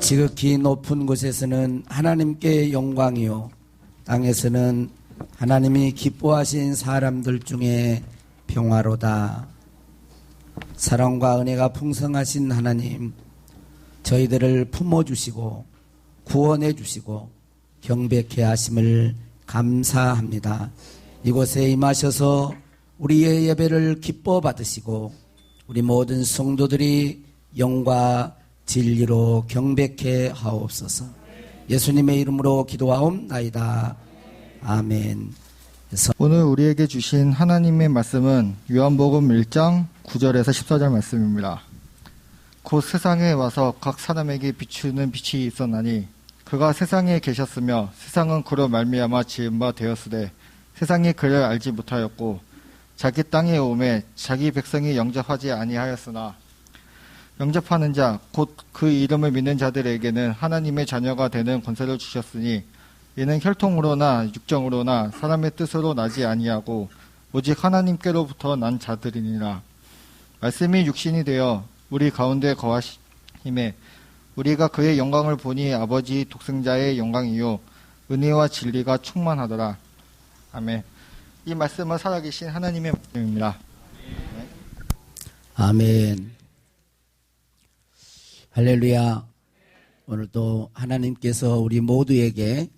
지극히 높은 곳에서는 하나님께 영광이요, 땅에서는 하나님이 기뻐하신 사람들 중에 평화로다. 사랑과 은혜가 풍성하신 하나님, 저희들을 품어주시고 구원해 주시고 경배케 하심을 감사합니다. 이곳에 임하셔서 우리의 예배를 기뻐 받으시고 우리 모든 성도들이 영과 진리로 경배케 하옵소서. 예수님의 이름으로 기도하옵나이다. 아멘. 오늘 우리에게 주신 하나님의 말씀은 요한복음 1장 9절에서 14절 말씀입니다. 곧 세상에 와서 각 사람에게 비추는 빛이 있었나니 그가 세상에 계셨으며 세상은 그로 말미암아 지은 바 되었으되 세상이 그를 알지 못하였고 자기 땅에 오매 자기 백성이 영접하지 아니하였으나 영접하는 자 곧 그 이름을 믿는 자들에게는 하나님의 자녀가 되는 권세를 주셨으니 이는 혈통으로나 육정으로나 사람의 뜻으로 나지 아니하고 오직 하나님께로부터 난 자들이니라. 말씀이 육신이 되어 우리 가운데 거하심에 우리가 그의 영광을 보니 아버지 독생자의 영광이요 은혜와 진리가 충만하더라. 아멘. 이 말씀은 살아계신 하나님의 말씀입니다. 아멘. 할렐루야. 오늘도 하나님께서 우리 모두에게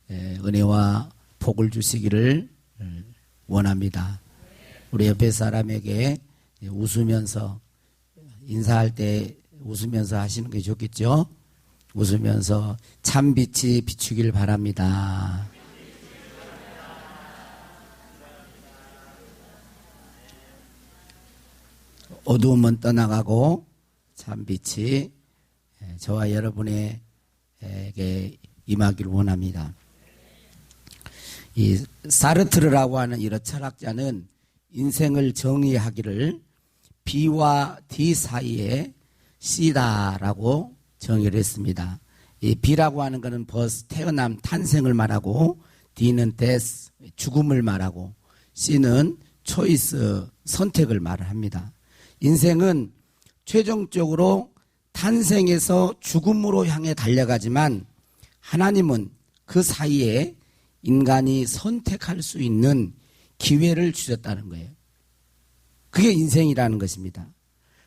은혜와 복을 주시기를 원합니다. 우리 옆에 사람에게 웃으면서 인사할 때 웃으면서 하시는 게 좋겠죠? 웃으면서 참 빛이 비추길 바랍니다. 어두움은 떠나가고 참 빛이 저와 여러분에게 임하기를 원합니다. 이 사르트르라고 하는 이런 철학자는 인생을 정의하기를 B와 D 사이에 C다라고 정의를 했습니다. 이 B라고 하는 것은 버스, 태어남, 탄생을 말하고 D는 death, 죽음을 말하고 C는 choice, 선택을 말을 합니다. 인생은 최종적으로 탄생에서 죽음으로 향해 달려가지만 하나님은 그 사이에 인간이 선택할 수 있는 기회를 주셨다는 거예요. 그게 인생이라는 것입니다.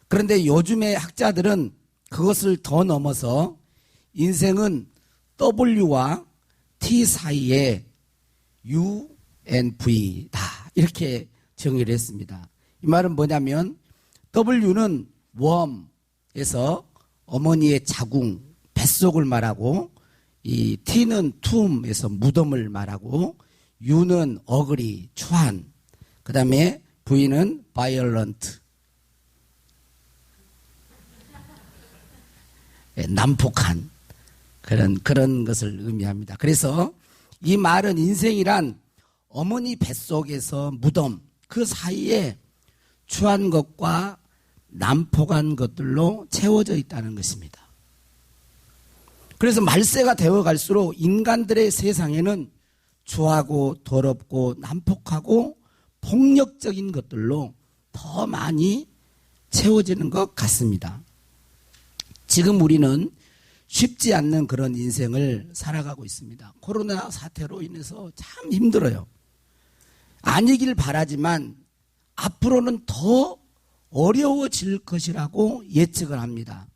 그런데 요즘의 학자들은 그것을 더 넘어서 인생은 W와 T 사이에 U and V다 이렇게 정의를 했습니다. 이 말은 뭐냐면 W는 웜에서 어머니의 자궁, 뱃속을 말하고 이 T는 툼에서 무덤을 말하고 U는 어그리, 추한, 그 다음에 V는 violent, 난폭한 그런 것을 의미합니다. 그래서 이 말은 인생이란 어머니 뱃속에서 무덤, 그 사이에 추한 것과 난폭한 것들로 채워져 있다는 것입니다. 그래서 말세가 되어 갈수록 인간들의 세상에는 추하고 더럽고 난폭하고 폭력적인 것들로 더 많이 채워지는 것 같습니다. 지금 우리는 쉽지 않는 그런 인생을 살아가고 있습니다. 코로나 사태로 인해서 참 힘들어요. 아니길 바라지만 앞으로는 더 어려워질 것이라고 예측을 합니다.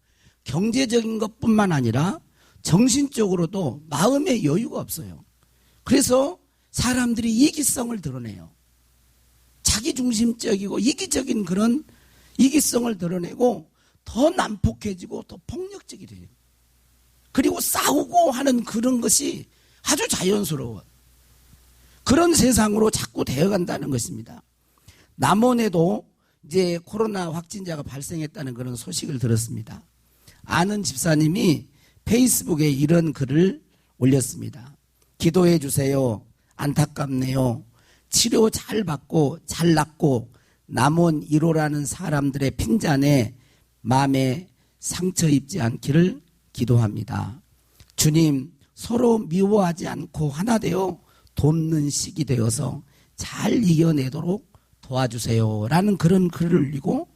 경제적인 것뿐만 아니라 정신적으로도 마음의 여유가 없어요. 그래서 사람들이 이기성을 드러내요. 자기중심적이고 이기적인 그런 이기성을 드러내고 더 난폭해지고 더 폭력적이 돼요. 그리고 싸우고 하는 그런 것이 아주 자연스러워. 그런 세상으로 자꾸 되어간다는 것입니다. 남원에도 이제 코로나 확진자가 발생했다는 그런 소식을 들었습니다. 아는 집사님이 페이스북에 이런 글을 올렸습니다. 기도해 주세요. 안타깝네요. 치료 잘 받고 잘 낫고 남원 1호라는 사람들의 핀잔에 마음에 상처 입지 않기를 기도합니다. 주님, 서로 미워하지 않고 하나 되어 돕는 시기 되어서 잘 이겨내도록 도와주세요. 라는 그런 글을 올리고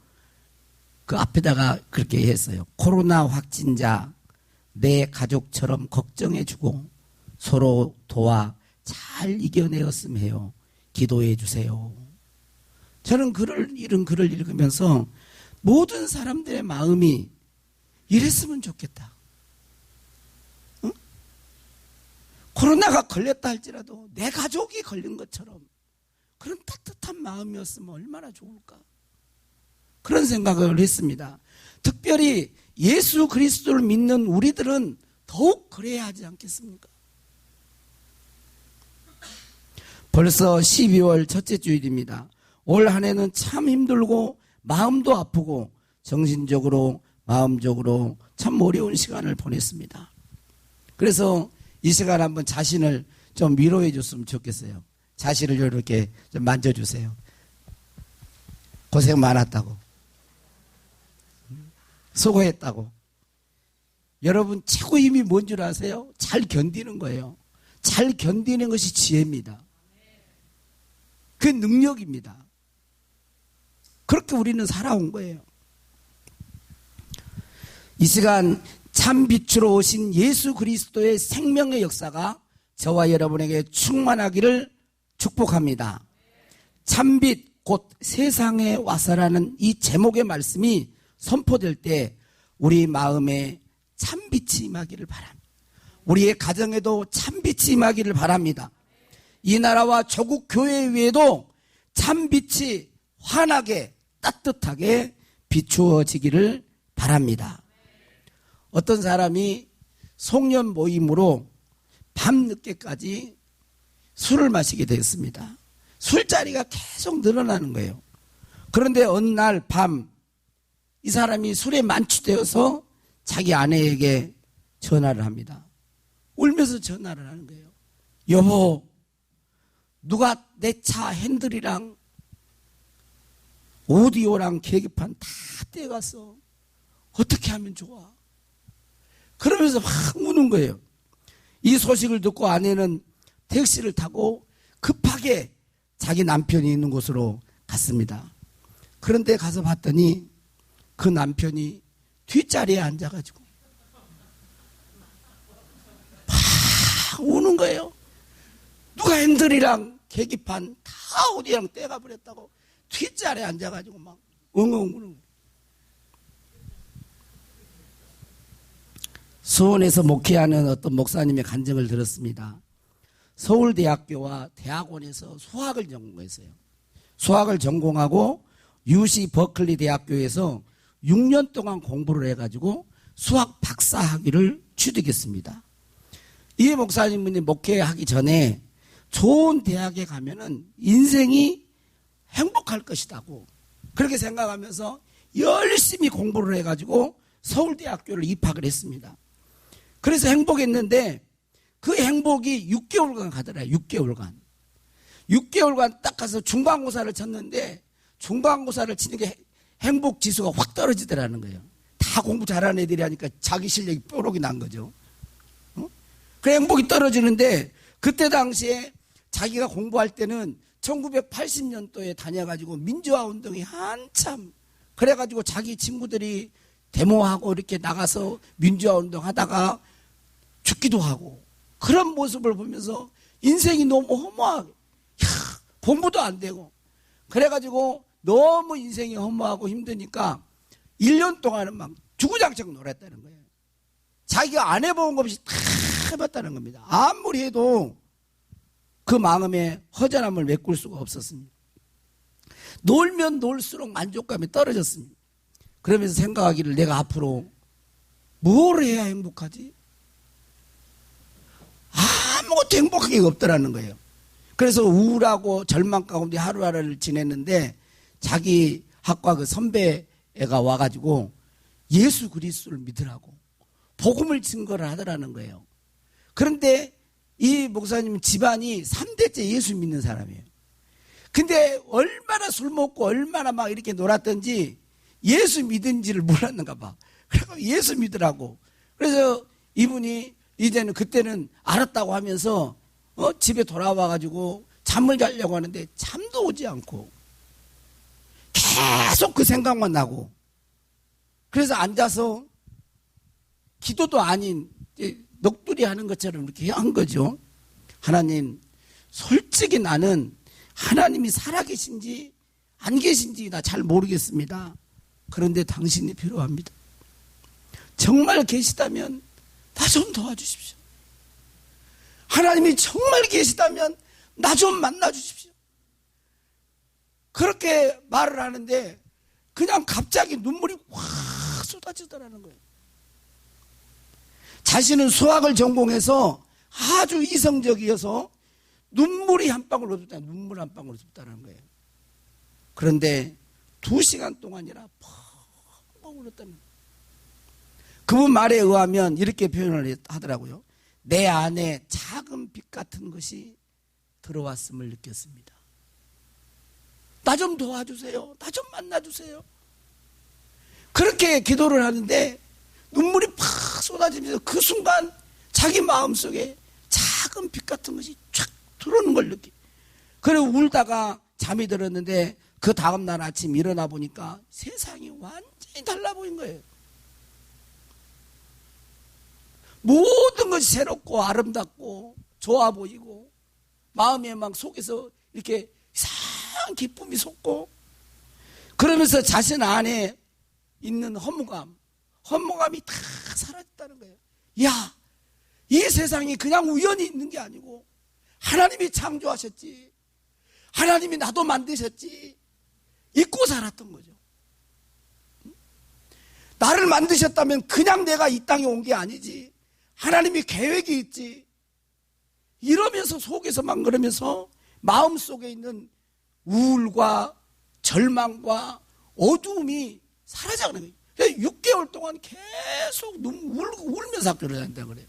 그 앞에다가 그렇게 했어요. 코로나 확진자 내 가족처럼 걱정해주고 서로 도와 잘 이겨내었음 해요. 기도해 주세요. 저는 이런 글을 읽으면서 모든 사람들의 마음이 이랬으면 좋겠다. 응? 코로나가 걸렸다 할지라도 내 가족이 걸린 것처럼 그런 따뜻한 마음이었으면 얼마나 좋을까. 그런 생각을 했습니다. 특별히 예수 그리스도를 믿는 우리들은 더욱 그래야 하지 않겠습니까? 벌써 12월 첫째 주일입니다. 올 한 해는 참 힘들고 마음도 아프고 정신적으로 마음적으로 참 어려운 시간을 보냈습니다. 그래서 이 시간 한번 자신을 좀 위로해 줬으면 좋겠어요. 자신을 이렇게 좀 만져주세요. 고생 많았다고. 수고했다고. 여러분 최고 힘이 뭔 줄 아세요? 잘 견디는 거예요. 잘 견디는 것이 지혜입니다. 그 능력입니다. 그렇게 우리는 살아온 거예요. 이 시간 참 빛으로 오신 예수 그리스도의 생명의 역사가 저와 여러분에게 충만하기를 축복합니다. 참빛 곧 세상에 와서라는 이 제목의 말씀이 선포될 때 우리 마음에 참빛이 임하기를 바랍니다. 우리의 가정에도 참빛이 임하기를 바랍니다. 이 나라와 조국 교회 위에도 참빛이 환하게 따뜻하게 비추어지기를 바랍니다. 어떤 사람이 송년 모임으로 밤늦게까지 술을 마시게 됐습니다. 술자리가 계속 늘어나는 거예요. 그런데 어느 날 밤 이 사람이 술에 만취되어서 자기 아내에게 전화를 합니다. 울면서 전화를 하는 거예요. 여보, 누가 내 차 핸들이랑 오디오랑 계기판 다 떼갔어. 어떻게 하면 좋아? 그러면서 막 우는 거예요. 이 소식을 듣고 아내는 택시를 타고 급하게 자기 남편이 있는 곳으로 갔습니다. 그런데 가서 봤더니 그 남편이 뒷자리에 앉아가지고 막 우는 거예요. 누가 핸들이랑 계기판 다 오디오랑 떼가 버렸다고 뒷자리에 앉아가지고 막 엉엉 우는 거예요. 수원에서 목회하는 어떤 목사님의 간증을 들었습니다. 서울대학교와 대학원에서 수학을 전공했어요. 수학을 전공하고 UC 버클리 대학교에서 6년 동안 공부를 해가지고 수학 박사 학위를 취득했습니다. 이 목사님이 목회하기 전에 좋은 대학에 가면은 인생이 행복할 것이라고 그렇게 생각하면서 열심히 공부를 해가지고 서울대학교를 입학을 했습니다. 그래서 행복했는데 그 행복이 6개월간 가더라고요. 6개월간. 6개월간 딱 가서 중간고사를 쳤는데 중간고사를 치는 게 행복 지수가 확 떨어지더라는 거예요. 다 공부 잘하는 애들이 하니까 자기 실력이 뾰록이 난 거죠. 그 행복이 떨어지는데 그때 당시에 자기가 공부할 때는 1980년도에 다녀가지고 민주화 운동이 한참 그래가지고 자기 친구들이 데모하고 이렇게 나가서 민주화 운동 하다가 죽기도 하고 그런 모습을 보면서 인생이 너무 허무하게 공부도 안 되고 그래가지고 너무 인생이 허무하고 힘드니까 1년 동안은 막 주구장창 놀았다는 거예요. 자기가 안 해본 것 없이 다 해봤다는 겁니다. 아무리 해도 그 마음에 허전함을 메꿀 수가 없었습니다. 놀면 놀수록 만족감이 떨어졌습니다. 그러면서 생각하기를 내가 앞으로 뭘 해야 행복하지? 아무것도 행복한 게 없더라는 거예요. 그래서 우울하고 절망 가운데 하루하루를 지냈는데 자기 학과 그 선배가 와가지고 예수 그리스도를 믿으라고 복음을 증거를 하더라는 거예요. 그런데 이 목사님 집안이 3대째 예수 믿는 사람이에요. 근데 얼마나 술 먹고 얼마나 막 이렇게 놀았던지 예수 믿은지를 몰랐는가 봐. 그래서 예수 믿으라고. 그래서 이분이 이제는 그때는 알았다고 하면서 집에 돌아와가지고 잠을 자려고 하는데 잠도 오지 않고 계속 그 생각만 나고 그래서 앉아서 기도도 아닌 넋두리 하는 것처럼 이렇게 한 거죠. 하나님, 솔직히 나는 하나님이 살아계신지 안 계신지 나 잘 모르겠습니다. 그런데 당신이 필요합니다. 정말 계시다면 나 좀 도와주십시오. 하나님이 정말 계시다면 나 좀 만나주십시오. 그렇게 말을 하는데 그냥 갑자기 눈물이 확 쏟아지더라는 거예요. 자신은 수학을 전공해서 아주 이성적이어서 눈물이 한 방울 없었다. 눈물 한 방울 없었다는 거예요. 그런데 2시간 동안이나 펑펑 울었다는 거예요. 그분 말에 의하면 이렇게 표현을 하더라고요. 내 안에 작은 빛 같은 것이 들어왔음을 느꼈습니다. 나 좀 도와주세요. 나 좀 만나주세요. 그렇게 기도를 하는데 눈물이 팍 쏟아지면서 그 순간 자기 마음속에 작은 빛 같은 것이 쫙 들어오는 걸 느끼. 그리고 울다가 잠이 들었는데 그 다음날 아침 일어나 보니까 세상이 완전히 달라 보인 거예요. 모든 것이 새롭고 아름답고 좋아 보이고 마음에 막 속에서 이렇게 이상한 기쁨이 솟고 그러면서 자신 안에 있는 허무감이 다 사라졌다는 거예요. 야, 이 세상이 그냥 우연히 있는 게 아니고 하나님이 창조하셨지, 하나님이 나도 만드셨지, 잊고 살았던 거죠. 나를 만드셨다면 그냥 내가 이 땅에 온 게 아니지, 하나님이 계획이 있지, 이러면서 속에서 막 그러면서 마음속에 있는 우울과 절망과 어두움이 사라져가는 거예요. 6개월 동안 계속 울면서 학교를 다닌다 그래요.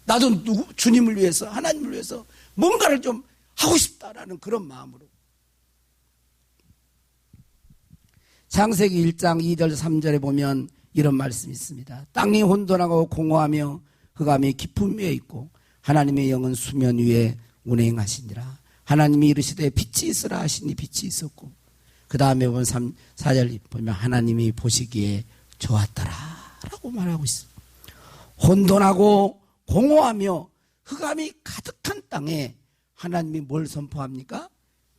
나도 주님을 위해서, 하나님을 위해서 뭔가를 좀 하고 싶다라는 그런 마음으로. 창세기 1장 2절 3절에 보면 이런 말씀이 있습니다. 땅이 혼돈하고 공허하며 흑암이 깊음 위에 있고 하나님의 영은 수면 위에 운행하시니라. 하나님이 이르시되 빛이 있으라 하시니 빛이 있었고, 그 다음에 보면 4절 보면 하나님이 보시기에 좋았더라 라고 말하고 있어요. 혼돈하고 공허하며 흑암이 가득한 땅에 하나님이 뭘 선포합니까?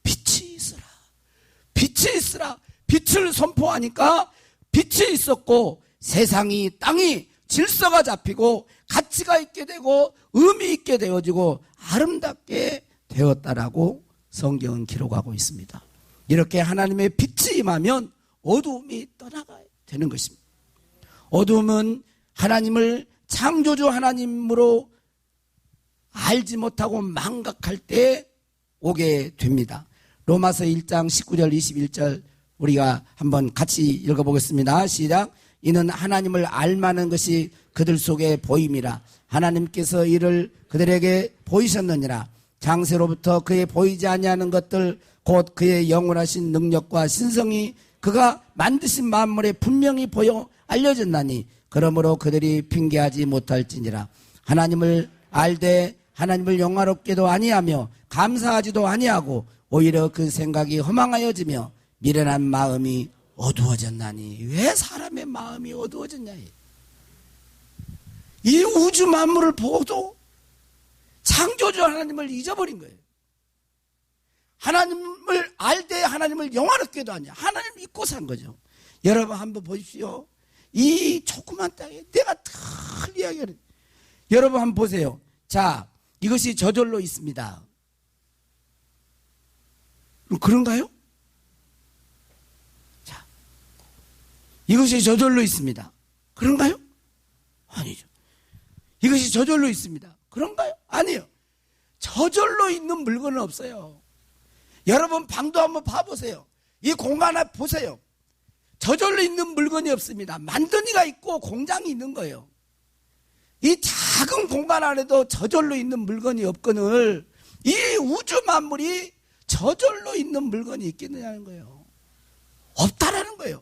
빛이 있으라. 빛이 있으라. 빛을 선포하니까 빛이 있었고 세상이, 땅이 질서가 잡히고 가치가 있게 되고 의미 있게 되어지고 아름답게 되었다라고 성경은 기록하고 있습니다. 이렇게 하나님의 빛이 임하면 어두움이 떠나가야 되는 것입니다. 어두움은 하나님을 창조주 하나님으로 알지 못하고 망각할 때 오게 됩니다. 로마서 1장 19절 21절 우리가 한번 같이 읽어보겠습니다. 시작. 이는 하나님을 알만한 것이 그들 속에 보임이라. 하나님께서 이를 그들에게 보이셨느니라. 장세로부터 그의 보이지 아니하는 것들 곧 그의 영원하신 능력과 신성이 그가 만드신 만물에 분명히 보여 알려졌나니 그러므로 그들이 핑계하지 못할지니라. 하나님을 알되 하나님을 영화롭게도 아니하며 감사하지도 아니하고 오히려 그 생각이 허망하여지며 미련한 마음이 어두워졌나니. 왜 사람의 마음이 어두워졌냐. 이 우주 만물을 보고도 창조주 하나님을 잊어버린 거예요. 하나님을 알되 하나님을 영화롭게도 아니야. 하나님을 잊고 산 거죠. 여러분 한번 보십시오. 이 조그만 땅에 내가 늘 이야기를, 여러분 한번 보세요. 자, 이것이 저절로 있습니다. 그런가요? 자, 이것이 저절로 있습니다. 그런가요? 아니죠. 이것이 저절로 있습니다. 그런가요? 아니에요. 저절로 있는 물건은 없어요. 여러분 방도 한번 봐보세요. 이 공간을 보세요. 저절로 있는 물건이 없습니다. 만드니가 있고 공장이 있는 거예요. 이 작은 공간 안에도 저절로 있는 물건이 없거늘 이 우주 만물이 저절로 있는 물건이 있겠느냐는 거예요. 없다라는 거예요.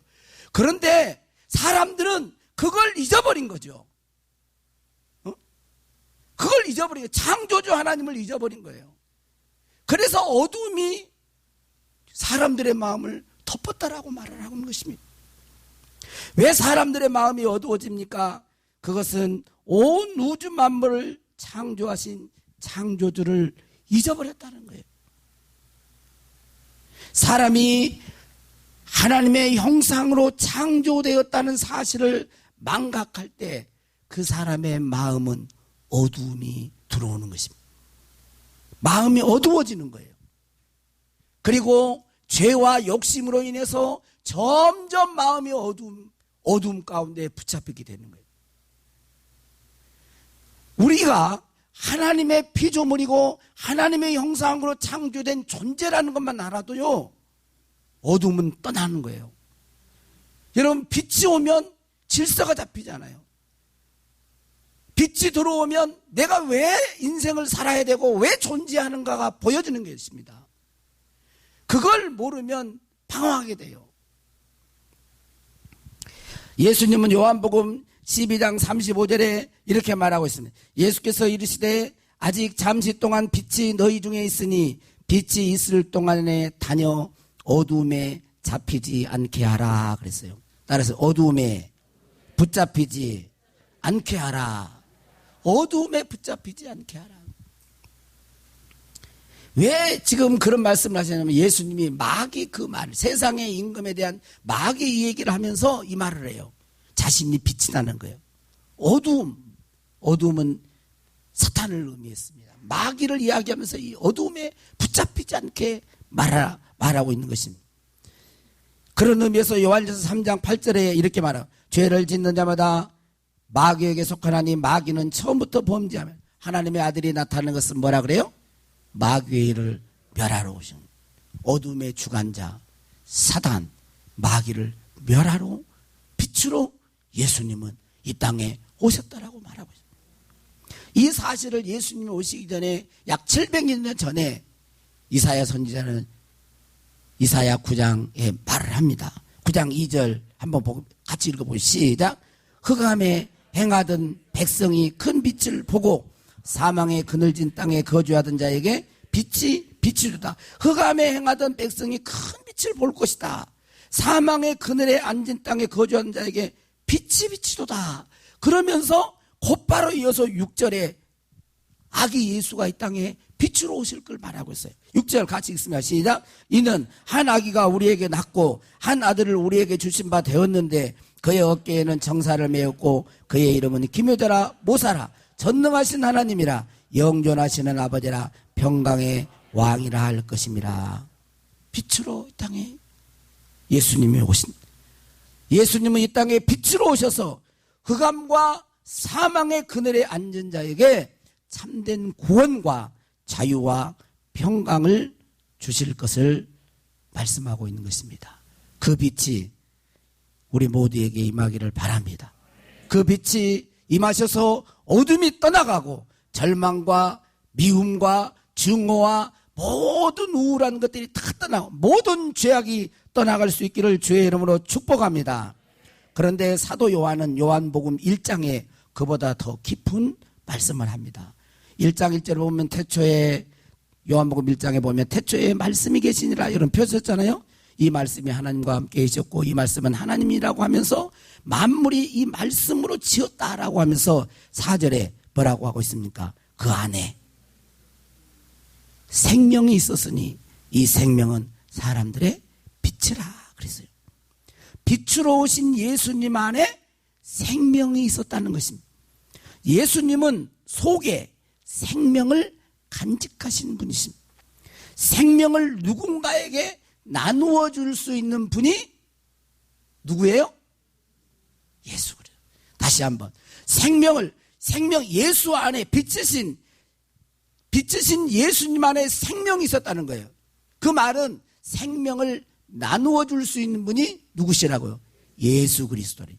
그런데 사람들은 그걸 잊어버린 거죠. 그걸 잊어버린 거예요. 창조주 하나님을 잊어버린 거예요. 그래서 어둠이 사람들의 마음을 덮었다라고 말을 하고 있는 것입니다. 왜 사람들의 마음이 어두워집니까? 그것은 온 우주 만물을 창조하신 창조주를 잊어버렸다는 거예요. 사람이 하나님의 형상으로 창조되었다는 사실을 망각할 때 그 사람의 마음은 어두움이 들어오는 것입니다. 마음이 어두워지는 거예요. 그리고 죄와 욕심으로 인해서 점점 마음이 어두움 가운데 붙잡히게 되는 거예요. 우리가 하나님의 피조물이고 하나님의 형상으로 창조된 존재라는 것만 알아도요, 어둠은 떠나는 거예요. 여러분, 빛이 오면 질서가 잡히잖아요. 빛이 들어오면 내가 왜 인생을 살아야 되고 왜 존재하는가가 보여지는 것입니다. 그걸 모르면 방황하게 돼요. 예수님은 요한복음 12장 35절에 이렇게 말하고 있습니다. 예수께서 이르시되 아직 잠시 동안 빛이 너희 중에 있으니 빛이 있을 동안에 다녀 어두움에 잡히지 않게 하라 그랬어요. 따라서 어두움에 붙잡히지 않게 하라. 어두움에 붙잡히지 않게 하라. 왜 지금 그런 말씀을 하시냐면 예수님이 마귀 그 말, 세상의 임금에 대한 마귀 이 얘기를 하면서 이 말을 해요. 자신이 빛이 나는 거예요. 어두움은 사탄을 의미했습니다. 마귀를 이야기하면서 이 어두움에 붙잡히지 않게 말하고 있는 것입니다. 그런 의미에서 요한일서 3장 8절에 이렇게 말하고 죄를 짓는 자마다 마귀에게 속하나니 마귀는 처음부터 범죄하며 하나님의 아들이 나타나는 것은 뭐라 그래요? 마귀의 일을 멸하러 오신 어둠의 주관자 사단 마귀를 멸하러 빛으로 예수님은 이 땅에 오셨다라고 말하고 있습니다. 이 사실을 예수님이 오시기 전에 약 700년 전에 이사야 선지자는 이사야 9장에 말을 합니다. 9장 2절 한번 같이 읽어보시죠. 시작. 흑암에 행하던 백성이 큰 빛을 보고 사망의 그늘진 땅에 거주하던 자에게 빛이 비치르다. 흑암에 행하던 백성이 큰 빛을 볼 것이다. 사망의 그늘에 앉은 땅에 거주하던 자에게 빛이 비치도다. 그러면서 곧바로 이어서 6절에 아기 예수가 이 땅에 빛으로 오실 걸 말하고 있어요. 6절 같이 읽습니다. 시작. 이는 한 아기가 우리에게 낳고 한 아들을 우리에게 주신 바 되었는데 그의 어깨에는 정사를 메었고 그의 이름은 기묘자라 모사라 전능하신 하나님이라 영존하시는 아버지라 평강의 왕이라 할 것임이라. 빛으로 이 땅에 예수님이 오십니다. 예수님은 이 땅에 빛으로 오셔서 흑암과 사망의 그늘에 앉은 자에게 참된 구원과 자유와 평강을 주실 것을 말씀하고 있는 것입니다. 그 빛이 우리 모두에게 임하기를 바랍니다. 그 빛이 임하셔서 어둠이 떠나가고 절망과 미움과 증오와 모든 우울한 것들이 다 떠나고 모든 죄악이 떠나갈 수 있기를 주의 이름으로 축복합니다. 그런데 사도 요한은 요한복음 1장에 그보다 더 깊은 말씀을 합니다. 1장 1절에 보면 태초에 요한복음 1장에 보면 태초에 말씀이 계시니라 이런 표현했잖아요. 이 말씀이 하나님과 함께 계셨고 이 말씀은 하나님이라고 하면서 만물이 이 말씀으로 지었다라고 하면서 4절에 뭐라고 하고 있습니까? 그 안에 생명이 있었으니 이 생명은 사람들의 빛이라 그랬어요. 빛으로 오신 예수님 안에 생명이 있었다는 것입니다. 예수님은 속에 생명을 간직하신 분이십니다. 생명을 누군가에게 나누어 줄 수 있는 분이 누구예요? 예수 그래요. 다시 한번 생명 예수 안에 빛이신 예수님 안에 생명이 있었다는 거예요. 그 말은 생명을 나누어 줄 수 있는 분이 누구시라고요? 예수 그리스도래.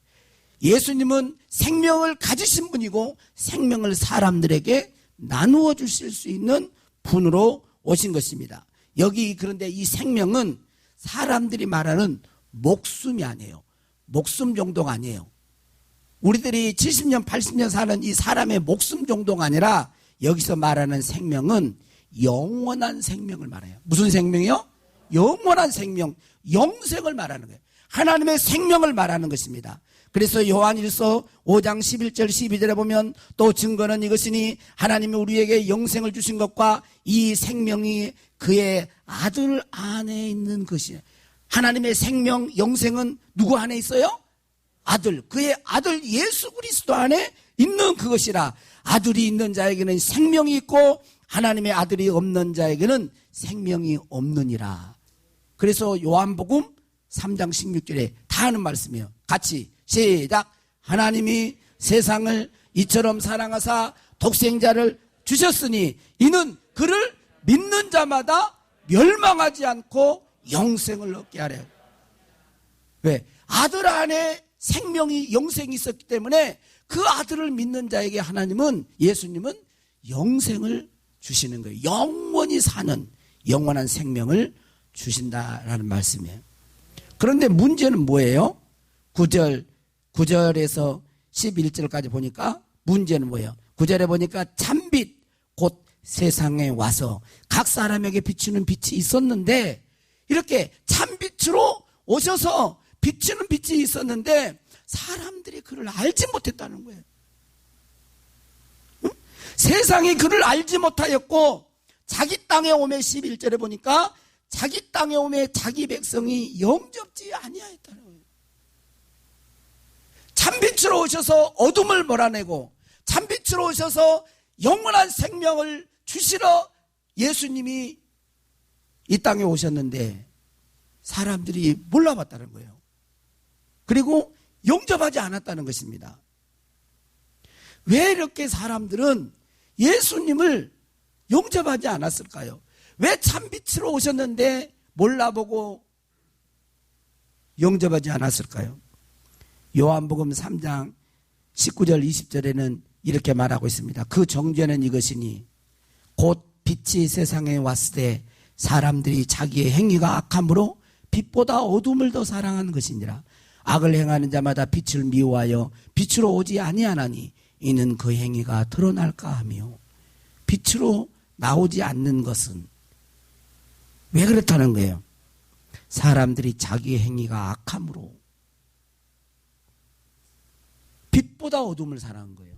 예수님은 생명을 가지신 분이고 생명을 사람들에게 나누어 주실 수 있는 분으로 오신 것입니다. 여기 그런데 이 생명은 사람들이 말하는 목숨이 아니에요. 목숨 정도가 아니에요. 우리들이 70년 80년 사는 이 사람의 목숨 정도가 아니라 여기서 말하는 생명은 영원한 생명을 말해요. 무슨 생명이요? 영원한 생명, 영생을 말하는 거예요. 하나님의 생명을 말하는 것입니다. 그래서 요한일서 5장 11절 12절에 보면 또 증거는 이것이니 하나님이 우리에게 영생을 주신 것과 이 생명이 그의 아들 안에 있는 것이에요. 하나님의 생명, 영생은 누구 안에 있어요? 아들, 그의 아들 예수 그리스도 안에 있는 그것이라. 아들이 있는 자에게는 생명이 있고 하나님의 아들이 없는 자에게는 생명이 없느니라. 그래서 요한복음 3장 16절에 다 하는 말씀이에요. 같이 시작. 하나님이 세상을 이처럼 사랑하사 독생자를 주셨으니 이는 그를 믿는 자마다 멸망하지 않고 영생을 얻게 하려. 왜? 아들 안에 생명이 영생이 있었기 때문에 그 아들을 믿는 자에게 하나님은, 예수님은 영생을 주시는 거예요. 영원히 사는 영원한 생명을 주신다라는 말씀이에요. 그런데 문제는 뭐예요? 9절에서 11절까지 보니까 문제는 뭐예요? 9절에 보니까 참빛 곧 세상에 와서 각 사람에게 비추는 빛이 있었는데, 이렇게 참빛으로 오셔서 비추는 빛이 있었는데 사람들이 그를 알지 못했다는 거예요. 응? 세상이 그를 알지 못하였고 자기 땅에 오매 11절에 보니까 자기 땅에 오매 자기 백성이 영접지 아니하였다는 거예요. 참빛으로 오셔서 어둠을 몰아내고 참빛으로 오셔서 영원한 생명을 주시러 예수님이 이 땅에 오셨는데 사람들이 몰라봤다는 거예요. 그리고 영접하지 않았다는 것입니다. 왜 이렇게 사람들은 예수님을 영접하지 않았을까요? 왜 참빛으로 오셨는데 몰라보고 영접하지 않았을까요? 요한복음 3장 19절 20절에는 이렇게 말하고 있습니다. 그 정죄는 이것이니 곧 빛이 세상에 왔을 때 사람들이 자기의 행위가 악함으로 빛보다 어둠을 더 사랑하는 것이니라. 악을 행하는 자마다 빛을 미워하여 빛으로 오지 아니하나니 이는 그 행위가 드러날까 하며. 빛으로 나오지 않는 것은 왜 그렇다는 거예요? 사람들이 자기의 행위가 악함으로 빛보다 어둠을 사랑한 거예요.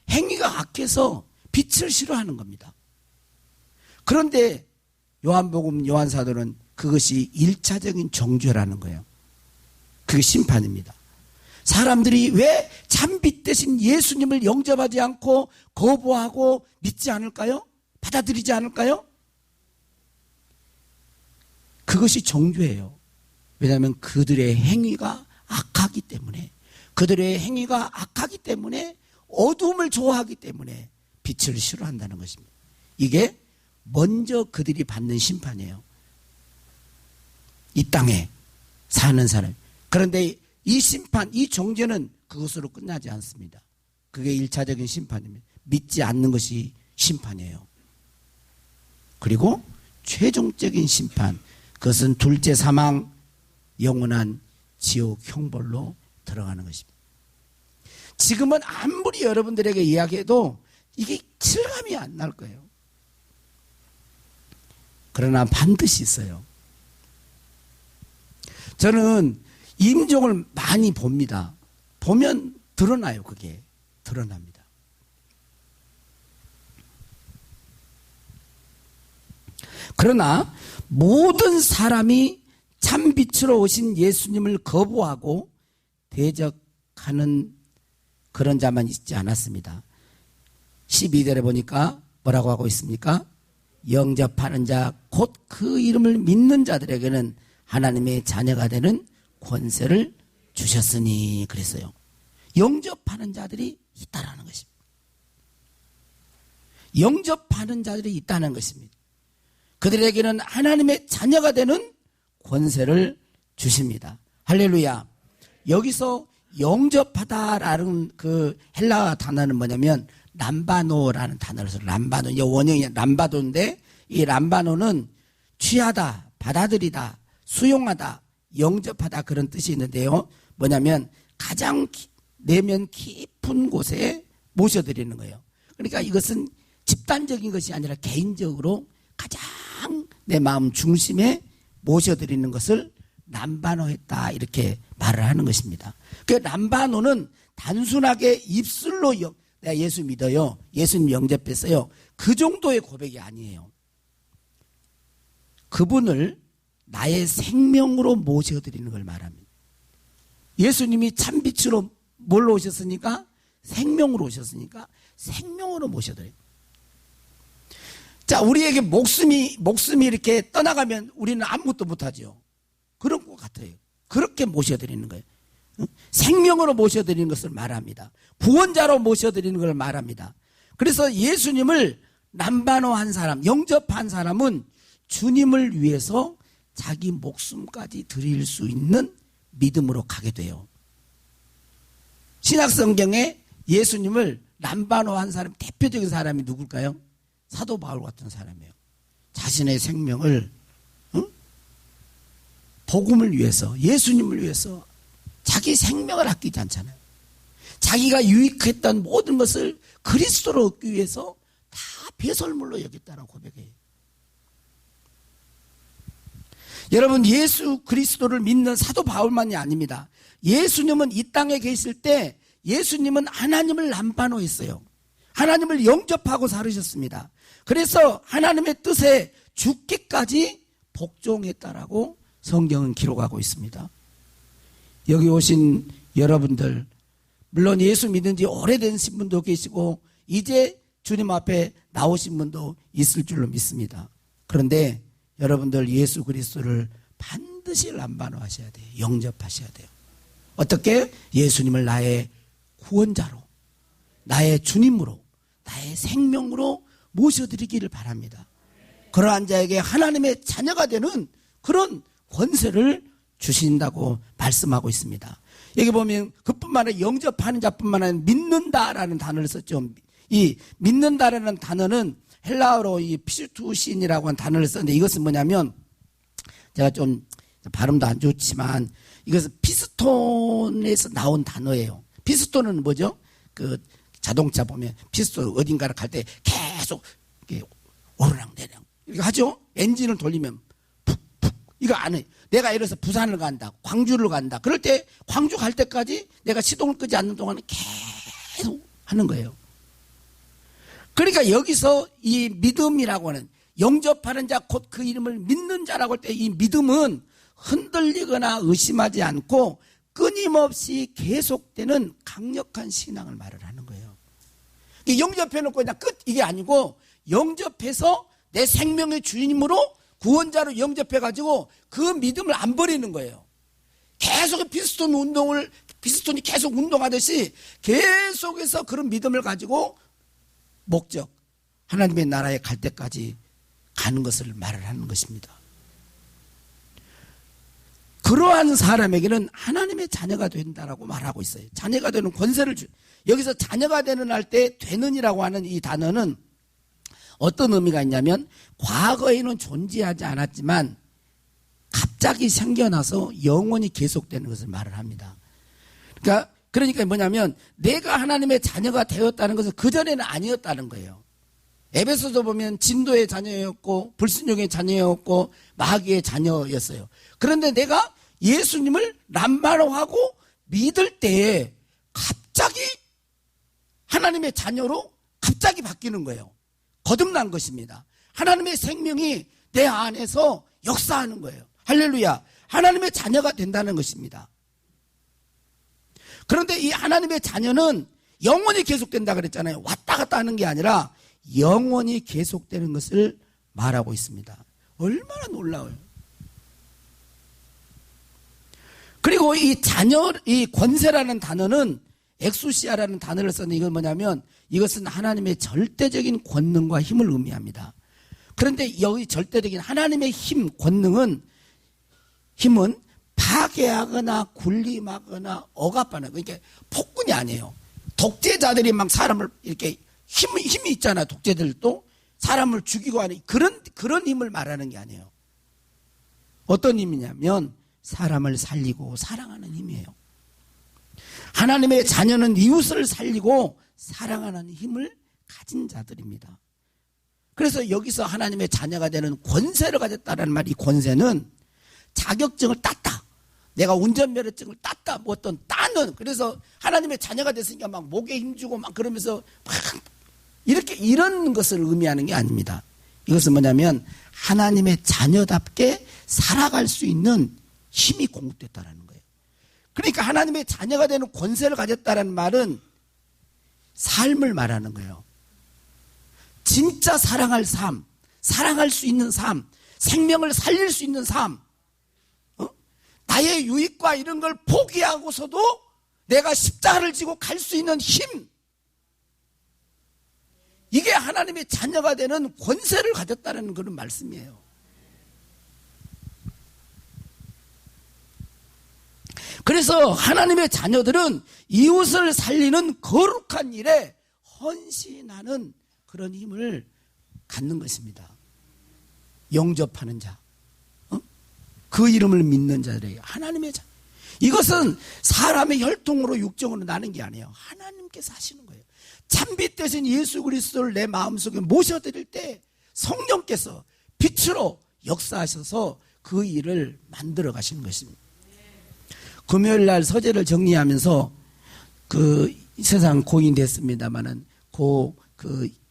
행위가 악해서 빛을 싫어하는 겁니다. 그런데 요한복음 요한사도는 그것이 1차적인 정죄라는 거예요. 그게 심판입니다. 사람들이 왜 참빛 대신 예수님을 영접하지 않고 거부하고 믿지 않을까요? 받아들이지 않을까요? 그것이 정죄예요. 왜냐하면 그들의 행위가 악하기 때문에, 그들의 행위가 악하기 때문에, 어둠을 좋아하기 때문에 빛을 싫어한다는 것입니다. 이게 먼저 그들이 받는 심판이에요. 이 땅에 사는 사람. 그런데 이 심판, 이 정죄는 그것으로 끝나지 않습니다. 그게 1차적인 심판입니다. 믿지 않는 것이 심판이에요. 그리고 최종적인 심판, 그것은 둘째 사망, 영원한 지옥 형벌로 들어가는 것입니다. 지금은 아무리 여러분들에게 이야기해도 이게 실감이 안 날 거예요. 그러나 반드시 있어요. 저는 임종을 많이 봅니다. 보면 드러나요. 그게 드러납니다. 그러나 모든 사람이 참빛으로 오신 예수님을 거부하고 대적하는 그런 자만 있지 않았습니다. 12절에 보니까 뭐라고 하고 있습니까? 영접하는 자 곧 그 이름을 믿는 자들에게는 하나님의 자녀가 되는 권세를 주셨으니 그랬어요. 영접하는 자들이 있다라는 것입니다. 영접하는 자들이 있다는 것입니다. 그들에게는 하나님의 자녀가 되는 권세를 주십니다. 할렐루야. 여기서 영접하다라는 그 헬라 단어는 뭐냐면 람바노라는 단어를 써요. 람바노. 이 원형이 람바노인데 이 람바노는 취하다, 받아들이다, 수용하다, 영접하다 그런 뜻이 있는데요. 뭐냐면 가장 내면 깊은 곳에 모셔드리는 거예요. 그러니까 이것은 집단적인 것이 아니라 개인적으로 가장 내 마음 중심에 모셔드리는 것을 람바노했다 이렇게 말을 하는 것입니다. 그 람바노는 단순하게 입술로 내가 예수 믿어요, 예수님 영접했어요, 그 정도의 고백이 아니에요. 그분을 나의 생명으로 모셔드리는 걸 말합니다. 예수님이 참빛으로 뭘로 오셨으니까? 생명으로 오셨으니까 생명으로 모셔드려요. 자, 우리에게 목숨이 이렇게 떠나가면 우리는 아무것도 못하죠. 그런 것 같아요. 그렇게 모셔드리는 거예요. 생명으로 모셔드리는 것을 말합니다. 구원자로 모셔드리는 걸 말합니다. 그래서 예수님을 람바노한 사람, 영접한 사람은 주님을 위해서 자기 목숨까지 드릴 수 있는 믿음으로 가게 돼요. 신약성경에 예수님을 람바노한 사람, 대표적인 사람이 누굴까요? 사도 바울 같은 사람이에요. 자신의 생명을 복음을 위해서, 예수님을 위해서 자기 생명을 아끼지 않잖아요. 자기가 유익했던 모든 것을 그리스도로 얻기 위해서 다 배설물로 여겼다라고 고백해요. 여러분, 예수 그리스도를 믿는 사도 바울만이 아닙니다. 예수님은 이 땅에 계실 때 예수님은 하나님을 람바노했어요. 하나님을 영접하고 살으셨습니다. 그래서 하나님의 뜻에 죽기까지 복종했다라고 성경은 기록하고 있습니다. 여기 오신 여러분들, 물론 예수 믿은 지 오래된 분도 계시고 이제 주님 앞에 나오신 분도 있을 줄로 믿습니다. 그런데 여러분들 예수 그리스도를 반드시 람바노 하셔야 돼요. 영접하셔야 돼요. 어떻게? 예수님을 나의 구원자로, 나의 주님으로, 나의 생명으로 모셔드리기를 바랍니다. 그러한 자에게 하나님의 자녀가 되는 그런 권세를 주신다고 말씀하고 있습니다. 여기 보면 그뿐만 아니라 영접하는 자뿐만 아니라 믿는다라는 단어를 썼죠. 이 믿는다라는 단어는 헬라어로 이 피스투신이라고 하는 단어를 썼는데 이것은 뭐냐면, 제가 좀 발음도 안 좋지만 이것은 피스톤에서 나온 단어예요. 피스톤은 뭐죠? 그 자동차 보면 피스톤 어딘가를 갈 때 계속 오르락내리락 이렇게 하죠. 엔진을 돌리면 푹푹 이거 안 해. 내가 예를 들어서 부산을 간다, 광주를 간다. 그럴 때 광주 갈 때까지 내가 시동을 끄지 않는 동안은 계속 하는 거예요. 그러니까 여기서 이 믿음이라고 하는, 영접하는 자 곧 그 이름을 믿는 자라고 할 때 이 믿음은 흔들리거나 의심하지 않고 끊임없이 계속되는 강력한 신앙을 말을 하는 거예요. 영접해놓고 그냥 끝 이게 아니고, 영접해서 내 생명의 주인으로 구원자로 영접해가지고 그 믿음을 안 버리는 거예요. 계속 피스톤이 계속 운동하듯이 계속해서 그런 믿음을 가지고 목적, 하나님의 나라에 갈 때까지 가는 것을 말을 하는 것입니다. 그러한 사람에게는 하나님의 자녀가 된다라고 말하고 있어요. 자녀가 되는 권세를 여기서 자녀가 되는 할 때 되는이라고 하는 이 단어는 어떤 의미가 있냐면, 과거에는 존재하지 않았지만 갑자기 생겨나서 영원히 계속되는 것을 말을 합니다. 그러니까 뭐냐면, 내가 하나님의 자녀가 되었다는 것은 그전에는 아니었다는 거예요. 에베소서 보면 진도의 자녀였고 불순종의 자녀였고 마귀의 자녀였어요. 그런데 내가 예수님을 람바노하고 믿을 때에 갑자기 하나님의 자녀로 갑자기 바뀌는 거예요. 거듭난 것입니다. 하나님의 생명이 내 안에서 역사하는 거예요. 할렐루야. 하나님의 자녀가 된다는 것입니다. 그런데 이 하나님의 자녀는 영원히 계속된다 그랬잖아요. 왔다 갔다 하는 게 아니라 영원히 계속되는 것을 말하고 있습니다. 얼마나 놀라워요. 그리고 이 자녀, 이 권세라는 단어는 엑수시아라는 단어를 썼는데, 이건 뭐냐면 이것은 하나님의 절대적인 권능과 힘을 의미합니다. 그런데 여기 절대적인 하나님의 힘, 권능은, 힘은 파괴하거나 군림하거나 억압하는, 그러니까 폭군이 아니에요. 독재자들이 막 사람을 이렇게 힘이 있잖아요. 독재들도 사람을 죽이고 하는 그런 힘을 말하는 게 아니에요. 어떤 힘이냐면 사람을 살리고 사랑하는 힘이에요. 하나님의 자녀는 이웃을 살리고 사랑하는 힘을 가진 자들입니다. 그래서 여기서 하나님의 자녀가 되는 권세를 가졌다는 말, 이 권세는 자격증을 땄다, 내가 운전면허증을 땄다, 뭐 어떤 따는, 그래서 하나님의 자녀가 됐으니까 막 목에 힘주고 막 그러면서 막 이렇게 이런 것을 의미하는 게 아닙니다. 이것은 뭐냐면 하나님의 자녀답게 살아갈 수 있는 힘이 공급됐다라는 거예요. 그러니까 하나님의 자녀가 되는 권세를 가졌다는 말은 삶을 말하는 거예요. 진짜 사랑할 삶, 사랑할 수 있는 삶, 생명을 살릴 수 있는 삶, 나의 유익과 이런 걸 포기하고서도 내가 십자가를 지고 갈 수 있는 힘, 이게 하나님의 자녀가 되는 권세를 가졌다는 그런 말씀이에요. 그래서 하나님의 자녀들은 이웃을 살리는 거룩한 일에 헌신하는 그런 힘을 갖는 것입니다. 영접하는 자, 그 이름을 믿는 자들에게 하나님의 자. 이것은 사람의 혈통으로 육정으로 나는 게 아니에요. 하나님께서 하시는 거예요. 참빛 대신 예수 그리스도를 내 마음속에 모셔드릴 때 성령께서 빛으로 역사하셔서 그 일을 만들어 가시는 것입니다. 금요일 날 서재를 정리하면서 그 세상 고인 됐습니다마는 그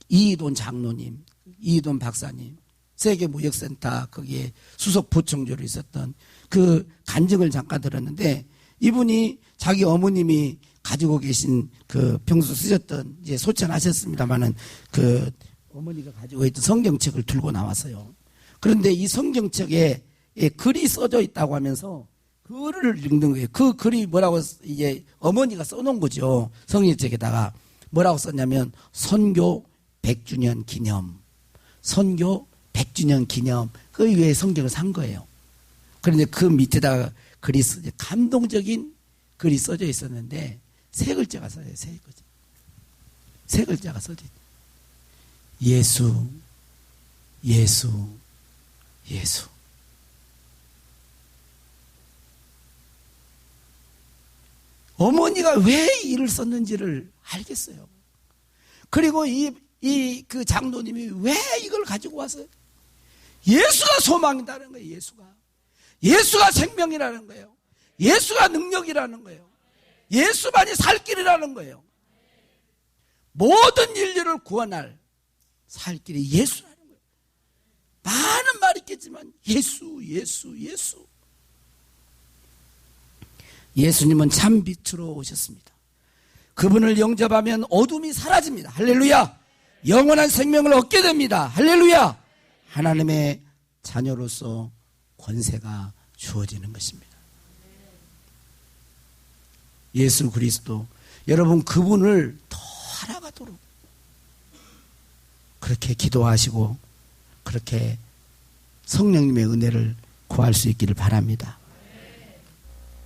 이희돈 장로님, 이희돈 박사님, 세계무역센터 거기에 수석 부총재로 있었던 그 간증을 잠깐 들었는데, 이분이 자기 어머님이 가지고 계신 그 평소 쓰셨던, 이제 소천하셨습니다마는 그 어머니가 가지고 있던 성경책을 들고 나왔어요. 그런데 이 성경책에 글이 써져 있다고 하면서 글을 읽는 거예요. 그 글이 뭐라고, 이제 어머니가 써놓은 거죠. 성경책에다가 뭐라고 썼냐면 선교 100주년 기념, 선교 100주년 기념. 그 위에 성경을 산 거예요. 그런데 그 밑에다가 글이 감동적인 글이 써져 있었는데 세 글자가 써요. 세 글자가 써져 있어요. 예수, 예수, 예수. 어머니가 왜 일을 썼는지를 알겠어요. 그리고 그 장로님이 왜 이걸 가지고 왔어요? 예수가 소망이라는 거예요. 예수가 생명이라는 거예요. 예수가 능력이라는 거예요. 예수만이 살 길이라는 거예요. 모든 인류를 구원할 살 길이 예수라는 거예요. 많은 말이 있겠지만 예수, 예수, 예수. 예수님은 참 빛으로 오셨습니다. 그분을 영접하면 어둠이 사라집니다. 할렐루야. 영원한 생명을 얻게 됩니다. 할렐루야. 하나님의 자녀로서 권세가 주어지는 것입니다. 예수 그리스도, 여러분 그분을 더 알아가도록 그렇게 기도하시고 그렇게 성령님의 은혜를 구할 수 있기를 바랍니다.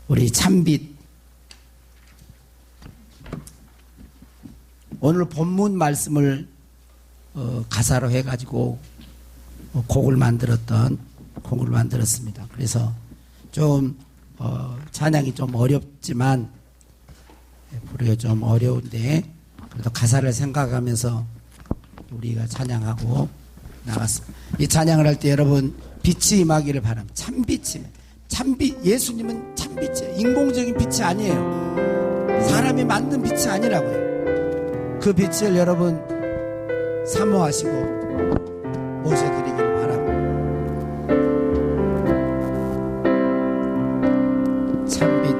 우리 참빛, 오늘 본문 말씀을 가사로 해가지고 곡을 만들었습니다. 그래서 좀 찬양이 좀 어렵지만, 부르기가 좀 어려운데 그래도 가사를 생각하면서 우리가 찬양하고 나갔습니다. 이 찬양을 할 때 여러분 빛이 임하기를 바랍니다. 참빛이, 참빛, 예수님은 참빛이에요. 인공적인 빛이 아니에요. 사람이 만든 빛이 아니라고요. 그 빛을 여러분 사모하시고 모셔드리기를 바랍니다. 참빛,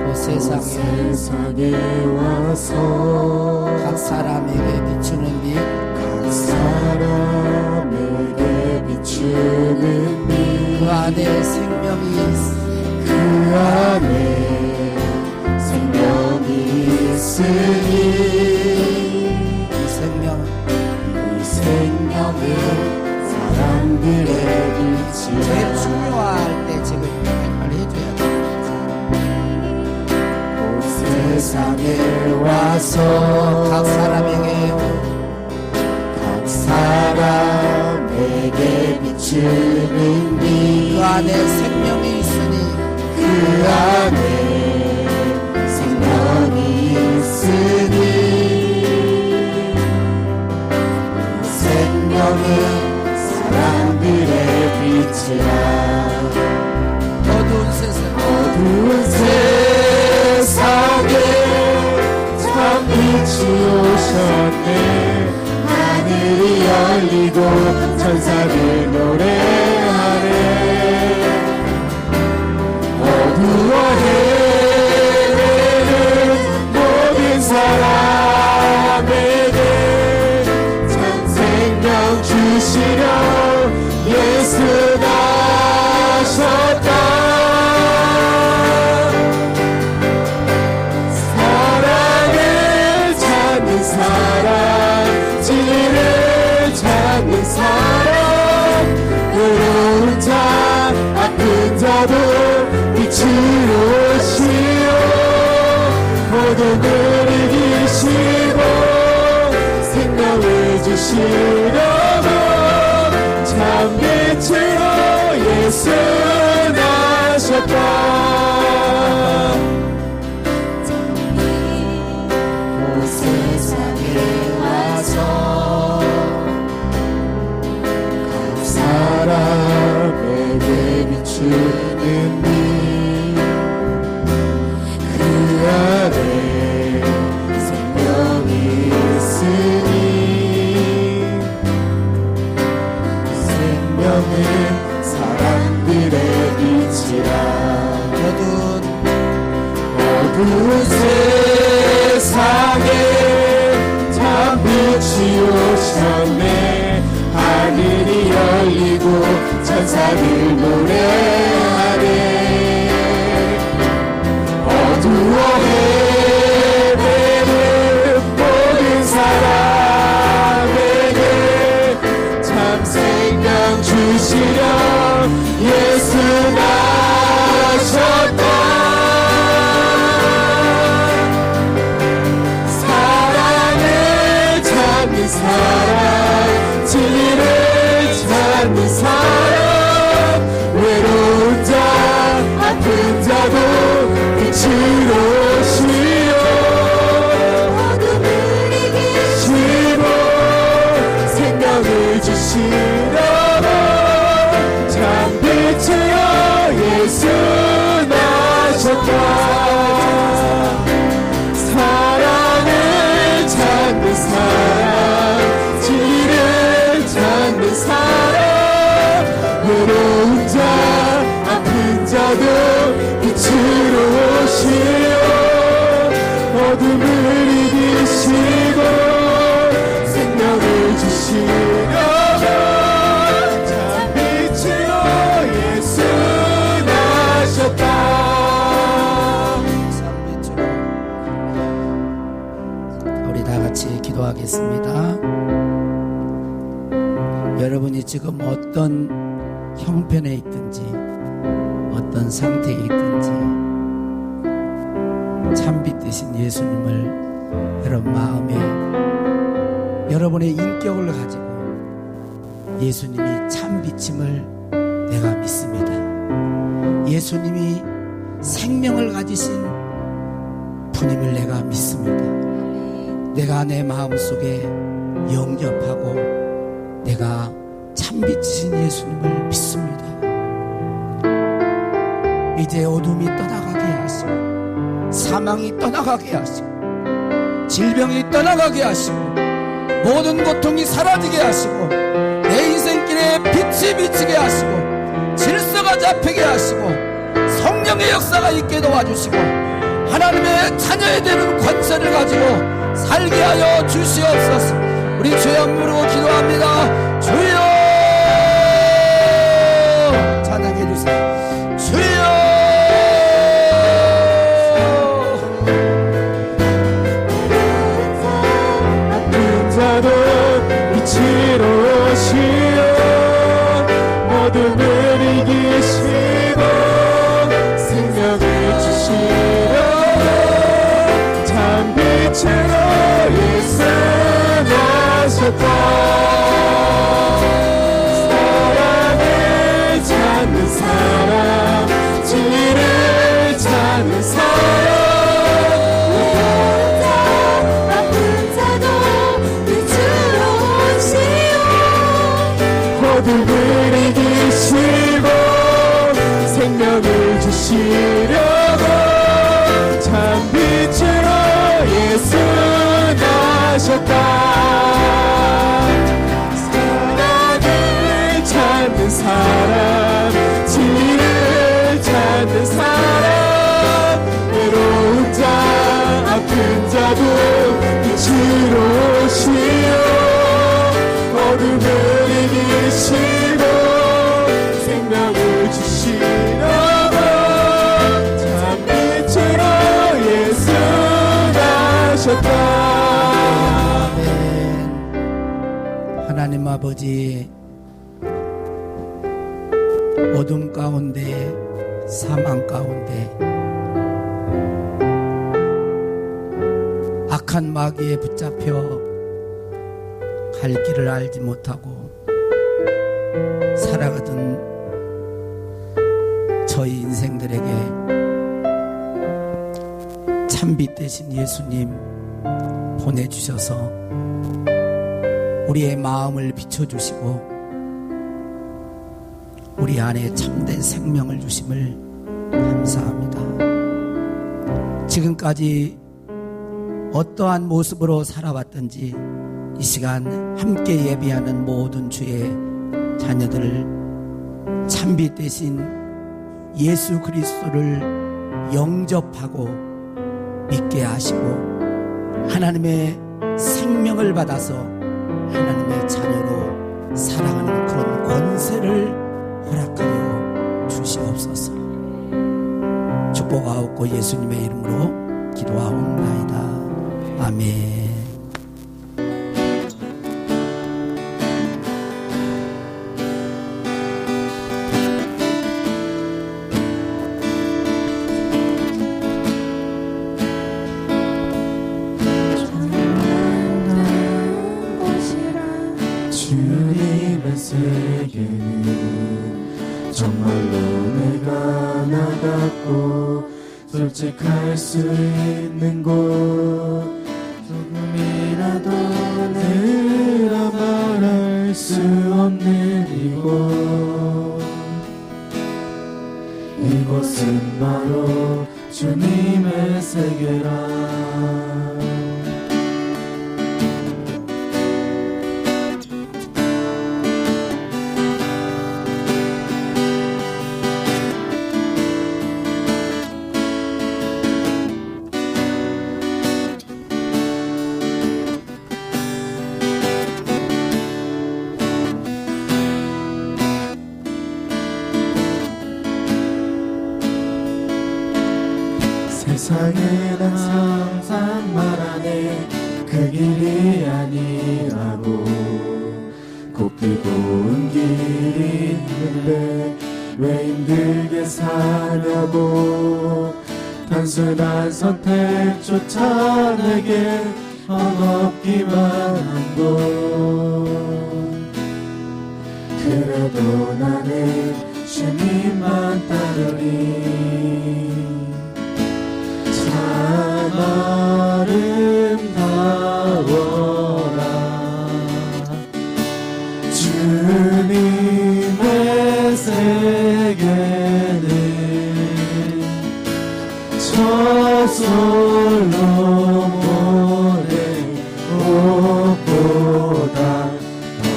그 세상에 와서 각 사람에게 비추는 빛, 각 사람에게 비추는 빛, 그 안에 생명이 있으니, 그 안에 생명이 있으니, 이 생명은 사람들의 빛이야. 제일 중요할 때 제가 말 해줘야 돼. 세상에 와서 각 사람에게 비추는 빛, 그 안에 생명이 있으니, 그 안에 생명이 있으니, 그 생명은 사람들의 빛이라. 주셨네. 하늘이 열리고 천사들 노래하네. 어두워 헤매는 모든 사람에게 참 생명 주시려 예수 나셨다. 사랑을 찾는 사람, 진리를 찾는 사람, 외로운 자 아픈 자도 빛으로 오시오. 모든을 이기시고 생명을 주시려고 참 빛으로 예수 나셨다. 온 세상에 와서 각 사람에게 비추는 빛, 그 안에 생명이 있으니 생명은 사람들의 빛이라. 어두운 세상에 참 빛이 오셨네. 하늘이 열리고 천사들 노래하네. 어두워 헤매는 모든 사람에게 참 생명 주시려 예수 나셨다. 사랑을 찾는 사람, 진리를 찾는 사람, 외로운 자 아픈 자도 빛으로 오시오. 어둠을 이기시고 생명을 주시려고 참 빛으로 예수 나셨다. 사랑을 찾는 사람, 진리를 찾는 사람, 외로운 자 아픈 자도 빛으로 오시오. 어둠을 이기시고 생명을 주시려고 참 빛으로 예수 나셨다. 우리 다 같이 기도하겠습니다. 여러분이 지금 어떤 형편에 있든지 어떤 상태에 있든지 참빛 되신 예수님을 여러분 마음에 여러분의 인격을 가지고 예수님이 참빛임을 내가 믿습니다. 예수님이 생명을 가지신 분임을 내가 믿습니다. 내가 내 마음속에 영접하고 내가 참빛이신 예수님을 믿습니다. 이제 어둠이 떠나가게 하시고 사망이 떠나가게 하시고 질병이 떠나가게 하시고 모든 고통이 사라지게 하시고 내 인생길에 빛이 비치게 하시고 질서가 잡히게 하시고 성령의 역사가 있게 도와주시고 하나님의 자녀에 되는 권세를 가지고 살게 하여 주시옵소서. 우리 주의 이름 부르고 기도합니다. 주여 찬양해 주세요. 주여 아픈 자도 빛으로 오시오. 어둠을 이기시고 생명을 주시오. 참 빛으로 예수 나셨다. 사랑을 찾는 사람, 진리를 찾는 사람, 아픈 자도 빛으로 오시오. 어둠을 이기시고 생명을 주시려고 참 빛으로 예수 가셨다. 사랑을 찾는 사람, 진리를 찾는 사람, 외로운 자 아픈 자도 빛으로 오시어 어둠을 이기시고 생명을 주시려고 참빛으로 예수 나셨다. 아멘. 하나님 아버지, 어둠 가운데, 사망 가운데, 악한 마귀에 붙잡혀 갈 길을 알지 못하고 살아가던 저희 인생들에게 참빛 되신 예수님 보내주셔서 우리의 마음을 비춰주시고 우리 안에 참된 생명을 주심을 감사합니다. 지금까지 어떠한 모습으로 살아왔든지 이 시간 함께 예배하는 모든 주의 자녀들을 참빛 대신 예수 그리스도를 영접하고 믿게 하시고 하나님의 생명을 받아서 하나님의 자녀로 살아가는 그런 권세를 허락하여 주시옵소서. 축복하옵고 예수님의 이름으로 기도하옵나이다. 아멘. 주님의 세계는 정말로 내가 나갔고 솔직할 수 있는 곳, 조금이라도 내가 말할 수 없는 이곳, 이곳은 바로 주님의 세계라. 세상은 항상 말하네 그 길이 아니라고. 곱고 온 길이 있는데 왜 힘들게 사냐고. 단순한 선택조차 내게 버겁기만 한 곳. 그래도 나는 주님만 따르리. 참 아름다워라 주님의 세계는 저 솔로몬의 옷보다 더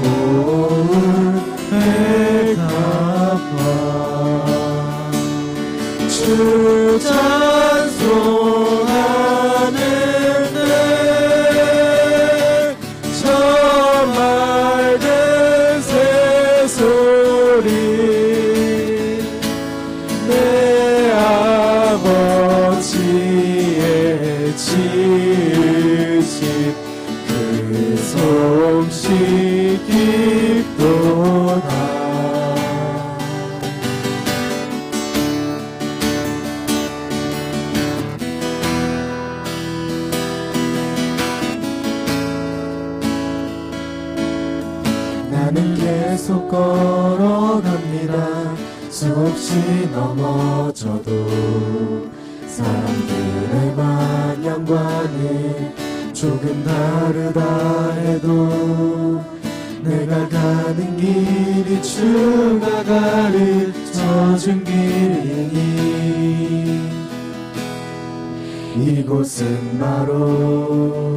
고운 백합화. 주 찬송하는데 저 맑은 새소리 내 아버지의 지으신 그 솜씨 깊도다. 나는 계속 걸어갑니다. 수없이 넘어져도 사람들의 반영과는 조금 다르다 해도 내가 가는 길이 주가 가르쳐준 길이니 이곳은 바로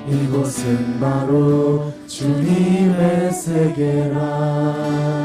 이곳은 바로 주님의 세계라.